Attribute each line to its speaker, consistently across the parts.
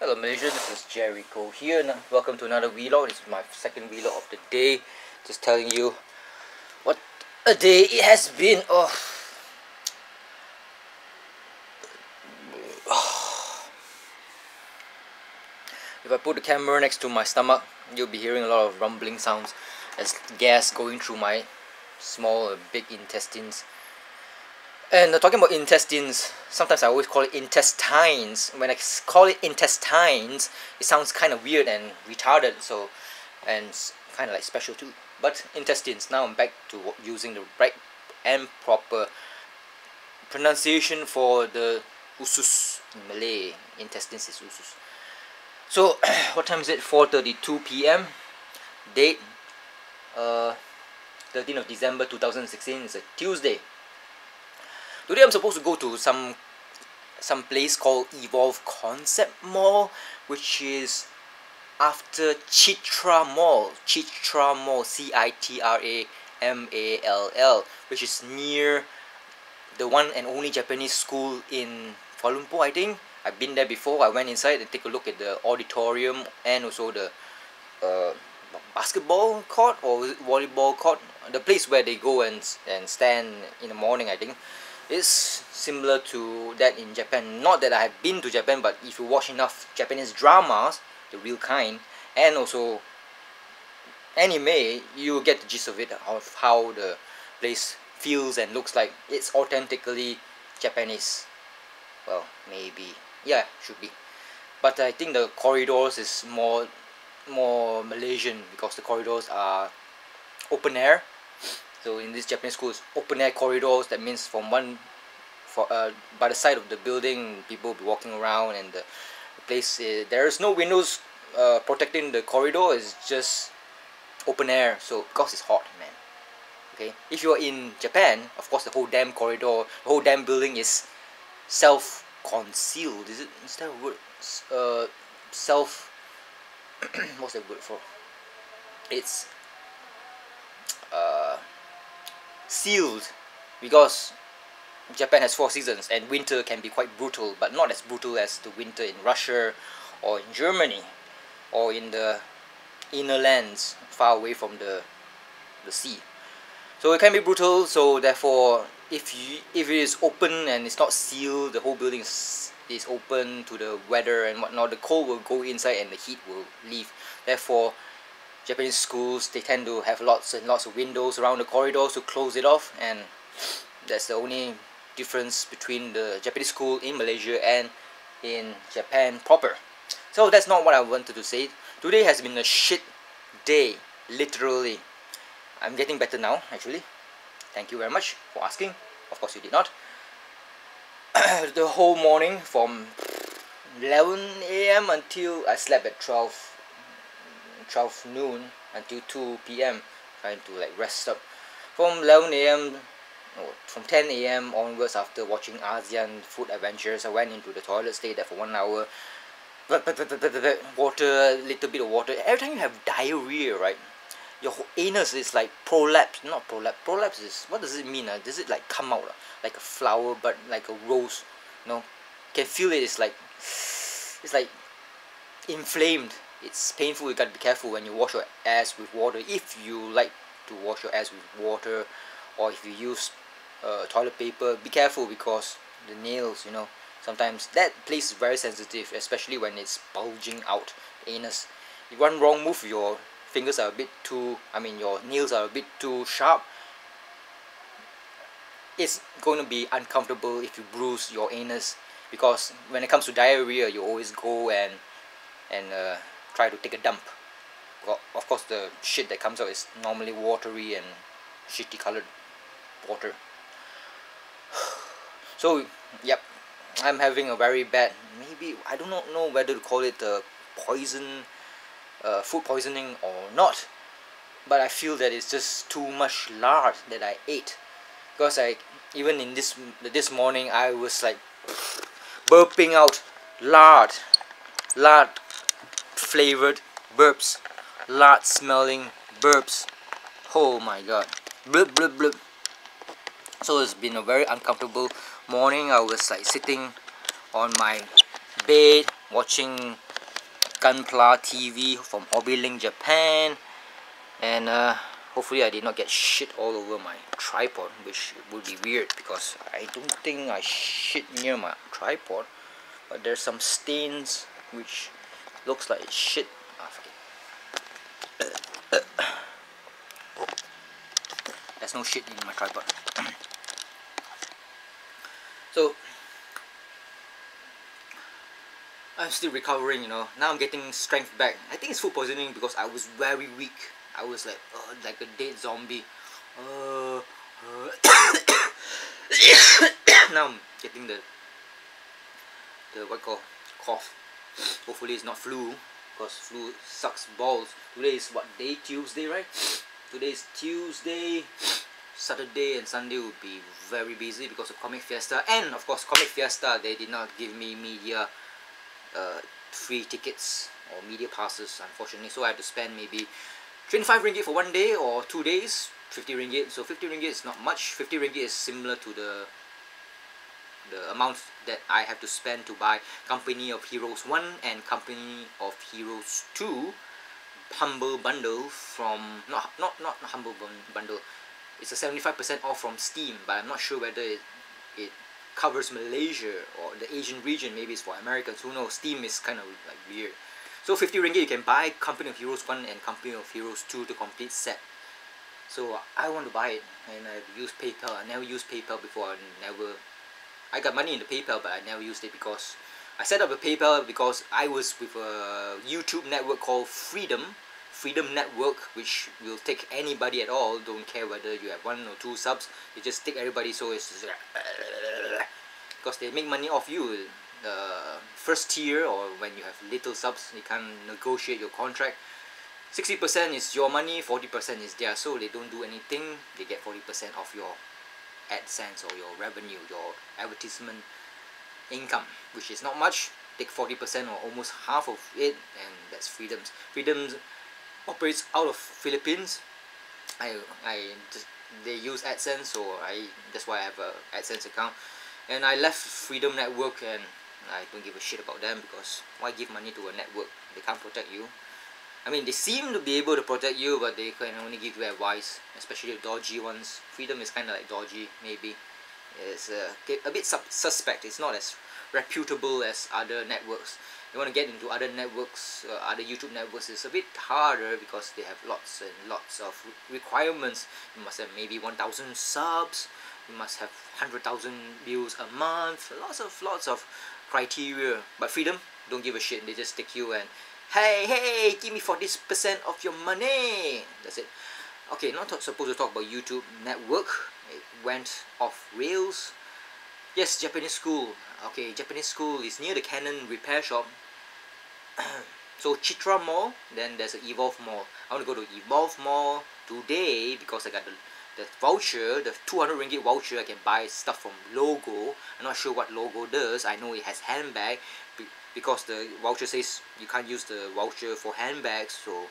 Speaker 1: Hello Malaysia, this is Gerryko here. Welcome to another vlog. This is my second vlog of the day. Just telling you what a day it has been. If I put the camera next to my stomach, you'll be hearing a lot of rumbling sounds as gas going through my small and big intestines. And talking about intestines, sometimes I always call it intestines. When I call it intestines, it sounds kind of weird and retarded, so, and kind of like special too. But intestines, now I'm back to using the right and proper pronunciation for the usus in Malay. Intestines is usus. So, what time is it? 4:32 p.m. Date, 13th of December 2016. It's a Tuesday. Today I'm supposed to go to some place called Evolve Concept Mall, which is after Citra Mall, Citramall, which is near the one and only Japanese school in Kuala Lumpur, I think. I've been there before. I went inside and take a look at the auditorium and also the basketball court or volleyball court, the place where they go and stand in the morning, I think. It's similar to that in Japan. Not that I have been to Japan, but if you watch enough Japanese dramas, the real kind, and also anime, you get the gist of it, of how the place feels and looks like. It's authentically Japanese. Well, maybe. Yeah, should be. But I think the corridors is more Malaysian, because the corridors are open air. So in this Japanese school, open air corridors. That means from by the side of the building, people will be walking around, and the place there's no windows protecting the corridor. It's just open air. So because it's hot, man. Okay, if you are in Japan, of course the whole damn corridor, the whole damn building is self-concealed. Is that a word? Self. What's that word for? It's sealed, because Japan has 4 seasons and winter can be quite brutal, but not as brutal as the winter in Russia or in Germany or in the inner lands far away from the sea. So it can be brutal. So therefore, if it is open and it's not sealed, the whole building is open to the weather and whatnot, the cold will go inside and the heat will leave. Therefore, Japanese schools, they tend to have lots and lots of windows around the corridors to close it off, and that's the only difference between the Japanese school in Malaysia and in Japan proper. So that's not what I wanted to say. Today has been a shit day, literally. I'm getting better now, actually. Thank you very much for asking. Of course you did not. The whole morning from 11 a.m. until I slept at 12 noon until 2 p.m. trying to like rest up. From 11 a.m. from 10 a.m. onwards, after watching ASEAN Food Adventures, I went into the toilet, stayed there for 1 hour. Water, little bit of water. Every time you have diarrhea, right, your whole anus is like prolapse. Not prolapse. Prolapse is, what does it mean? Does it like come out like a flower, but like a rose? You can feel it. It's like inflamed. It's painful. You gotta be careful when you wash your ass with water. If you like to wash your ass with water, or if you use toilet paper, be careful, because the nails, sometimes that place is very sensitive, especially when it's bulging out, anus. If one wrong move, your fingers are a bit too, your nails are a bit too sharp. It's going to be uncomfortable if you bruise your anus, because when it comes to diarrhea, you always go and try to take a dump. Well, of course, the shit that comes out is normally watery and shitty colored water. So, yep, I'm having a very bad, maybe, I do not know whether to call it food poisoning or not, but I feel that it's just too much lard that I ate, because even in this morning, I was like burping out lard flavored burps, lard smelling burps. Oh my god, blub blub blub. So it's been a very uncomfortable morning. I was like sitting on my bed watching Gunpla TV from Hobbylink Japan, and hopefully I did not get shit all over my tripod, which would be weird because I don't think I shit near my tripod, but there's some stains which looks like it's shit. There's no shit in my tripod. So I'm still recovering, you know. Now I'm getting strength back. I think it's food poisoning because I was very weak. I was like a dead zombie. Now I'm getting the what call cough. Hopefully it's not flu, because flu sucks balls. Today is what day? Tuesday, right? Today is Tuesday. Saturday and Sunday will be very busy because of Comic Fiesta, and of course Comic Fiesta, they did not give me media free tickets or media passes, unfortunately, so I had to spend maybe 25 ringgit for one day or 2 days, 50 ringgit. So 50 ringgit is not much. 50 ringgit is similar to the amount that I have to spend to buy Company of Heroes 1 and Company of Heroes 2 Humble Bundle from not Humble Bundle. It's a 75% off from Steam, but I'm not sure whether it covers Malaysia or the Asian region. Maybe it's for Americans, who knows. Steam is kind of like weird. So 50 ringgit you can buy Company of Heroes 1 and Company of Heroes 2 to complete set. So I want to buy it, and I've used PayPal. I never used PayPal before. I got money in the PayPal, but I never used it because I set up a PayPal because I was with a YouTube network called Freedom Network, which will take anybody at all. Don't care whether you have 1 or 2 subs, they just take everybody. So it's just because they make money off you. First tier, or when you have little subs, you can't negotiate your contract. 60% is your money, 40% is theirs, so they don't do anything. They get 40% of your AdSense or your revenue, your advertisement income, which is not much. Take 40% or almost half of it, and that's Freedom's. Freedom's operates out of Philippines. They use AdSense, so that's why I have a AdSense account. And I left Freedom Network, and I don't give a shit about them, because why give money to a network? They can't protect you. I mean, they seem to be able to protect you, but they can only give you advice, especially the dodgy ones. Freedom is kind of like dodgy, maybe. It's a bit suspect. It's not as reputable as other networks. You want to get into other networks, other YouTube networks, it's a bit harder because they have lots and lots of requirements. You must have maybe 1,000 subs. You must have 100,000 views a month. Lots of criteria. But Freedom don't give a shit. They just take you and hey, give me 40% of your money. That's it. Okay, not supposed to talk about YouTube network. It went off rails. Yes, Japanese school. Okay, Japanese school is near the Canon repair shop. So Chitra Mall, then there's an Evolve Mall. I want to go to Evolve Mall today because I got the voucher, the 200 ringgit voucher. I can buy stuff from Logo. I'm not sure what Logo does. I know it has handbag because the voucher says you can't use the voucher for handbags. So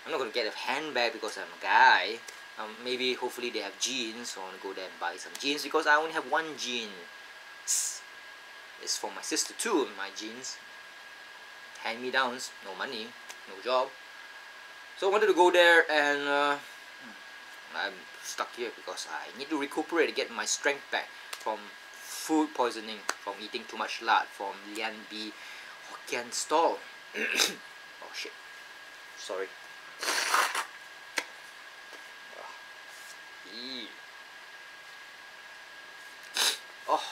Speaker 1: I'm not going to get a handbag because I'm a guy. Maybe hopefully they have jeans, so I want to go there and buy some jeans because I only have one jean. It's for my sister too, my jeans. Hand-me-downs, no money, no job. So I wanted to go there, and I'm stuck here because I need to recuperate to get my strength back from food poisoning, from eating too much lard from Lian Bi Hokkien stall. Oh shit, sorry. Oh,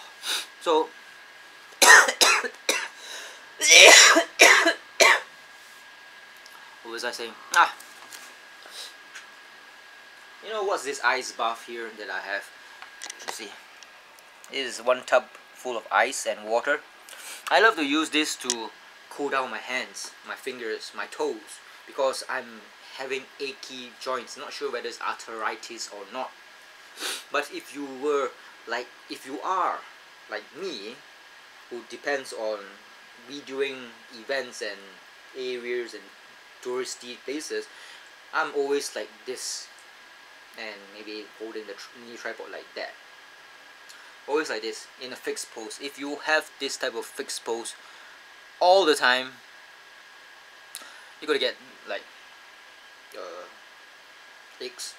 Speaker 1: so what was I saying? You know what's this ice bath here that I have? You see, this is one tub full of ice and water. I love to use this to cool down my hands, my fingers, my toes, because I'm having achy joints. Not sure whether it's arthritis or not. But if you are like me, who depends on videoing events and areas and touristy places, I'm always like this, and maybe holding the knee tripod like that. Always like this, in a fixed pose. If you have this type of fixed pose, all the time, you gotta get like aches.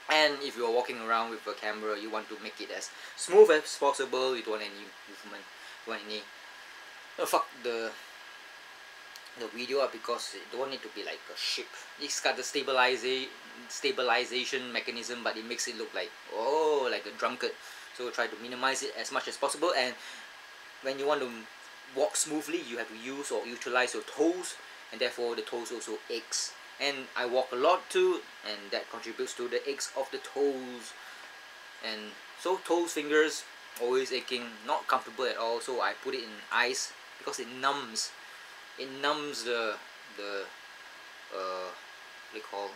Speaker 1: And if you're walking around with a camera, you want to make it as smooth as possible. You don't want any movement, you want any fuck the video up, because you don't want it to be like a ship. It's got the stabilization mechanism, but it makes it look like, oh, like a drunkard. So try to minimize it as much as possible. And when you want to walk smoothly, you have to use or utilize your toes, and therefore the toes also aches. And I walk a lot too, and that contributes to the aches of the toes. And so toes, fingers always aching, not comfortable at all. So I put it in ice because it numbs. It numbs the what they call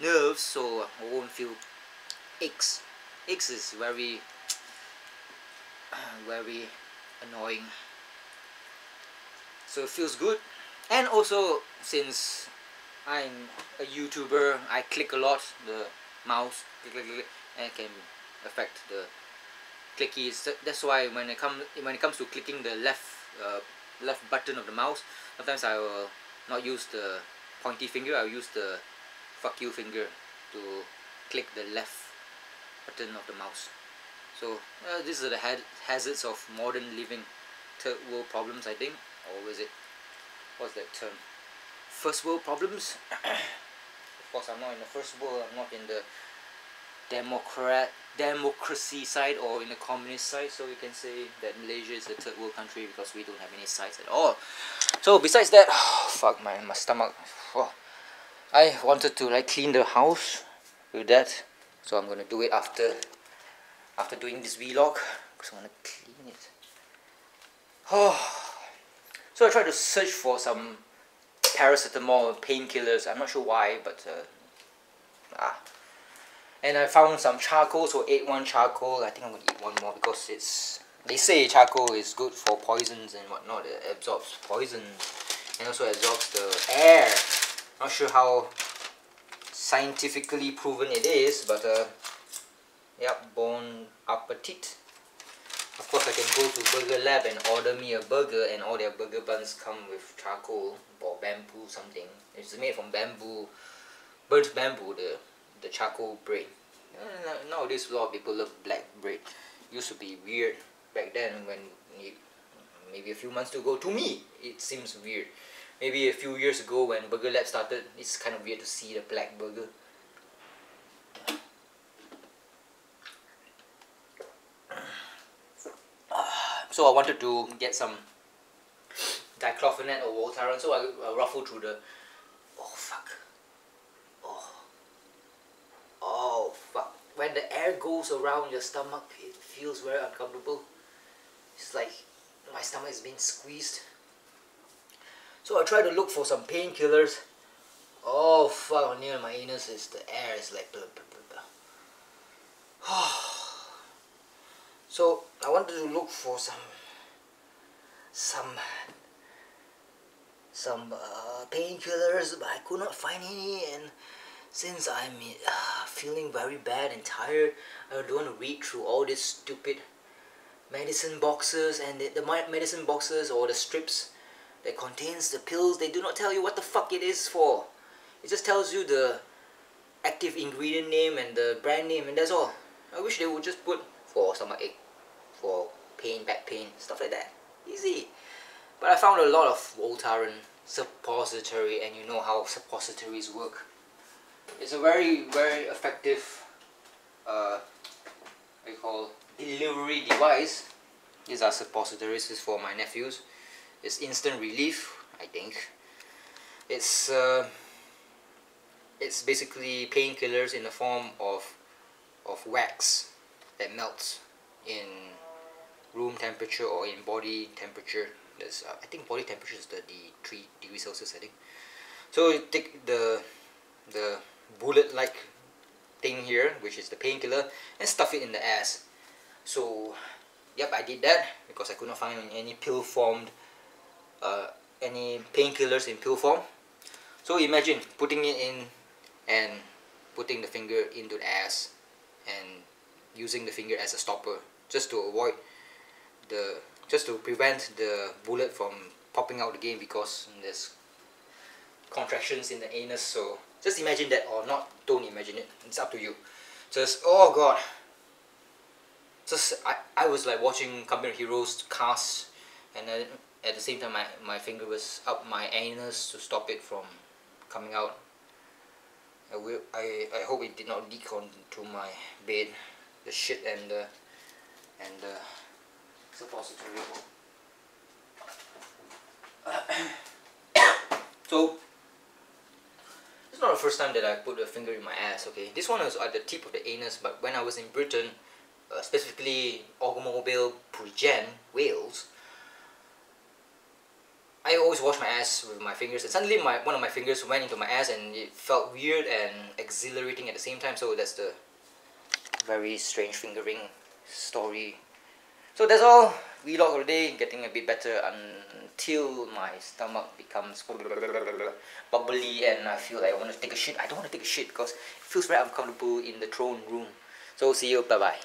Speaker 1: nerves, so I won't feel aches. Aches is very very annoying. So it feels good. And also, since I'm a YouTuber, I click a lot the mouse, click, click, click, and it can affect the clickies. That's why when it comes to clicking the left button of the mouse, sometimes I will not use the pointy finger. I'll use the fuck you finger to click the left button of the mouse. So these are the hazards of modern living, third world problems, I think. Or is it, what's that term? First world problems? Of course, I'm not in the first world. I'm not in the democracy side or in the communist side, so you can say that Malaysia is a third world country because we don't have any sides at all. So besides that, oh, fuck my stomach. Oh, I wanted to like clean the house with that, so I'm gonna do it after doing this vlog, because I wanna clean it. Oh, so I tried to search for some paracetamol painkillers. I'm not sure why, but and I found some charcoal, so ate one charcoal. I think I'm gonna eat one more because they say charcoal is good for poisons and whatnot. It absorbs poison and also absorbs the air. Not sure how scientifically proven it is, but yep, bon appetit. Of course, I can go to Burger Lab and order me a burger, and all their burger buns come with charcoal or bamboo something. It's made from bamboo, burnt bamboo, the charcoal bread. Nowadays a lot of people love black bread. Used to be weird back then, when maybe a few months ago, to me it seems weird. Maybe a few years ago when Burger Lab started, it's kind of weird to see the black burger. So I wanted to get some diclofenac or Voltaren, so I ruffled through the... Oh fuck. Oh fuck. When the air goes around your stomach, it feels very uncomfortable. It's like my stomach is being squeezed. So I tried to look for some painkillers. Oh fuck, near my anus is the air is like blah, blah, blah, blah. So I wanted to look for some painkillers, but I could not find any. And since I'm feeling very bad and tired, I don't want to read through all these stupid medicine boxes, and the medicine boxes or the strips that contains the pills, they do not tell you what the fuck it is for. It just tells you the active ingredient name and the brand name, and that's all. I wish they would just put for stomachache, for pain, back pain, stuff like that. Easy. But I found a lot of Voltaren suppository, and you know how suppositories work. It's a very, very effective what you call delivery device. These are suppositories. This is for my nephews. It's instant relief, I think. It's basically painkillers in the form of wax that melts in room temperature or in body temperature. That's I think body temperature is 33 degrees Celsius, I think. So you take the bullet-like thing here, which is the painkiller, and stuff it in the ass. So yep, I did that because I could not find any pill formed any painkillers in pill form. So imagine putting it in and putting the finger into the ass and using the finger as a stopper, just to avoid the just to prevent the bullet from popping out again, because there's contractions in the anus. So just imagine that, or not, don't imagine it, it's up to you. Just, oh god, just I was like watching Company of Heroes cast, and then at the same time my finger was up my anus to stop it from coming out. I hope it did not leak onto my bed, the shit and the suppository. So it's not the first time that I put a finger in my ass. Okay, this one was at the tip of the anus, but when I was in Britain, specifically Automobile Bridgend, Wales, I always wash my ass with my fingers, and suddenly one of my fingers went into my ass, and it felt weird and exhilarating at the same time. So that's the very strange fingering story. So that's all. Vlog of the day, getting a bit better until my stomach becomes bubbly and I feel like I want to take a shit. I don't want to take a shit because it feels very uncomfortable in the throne room. So see you, bye bye.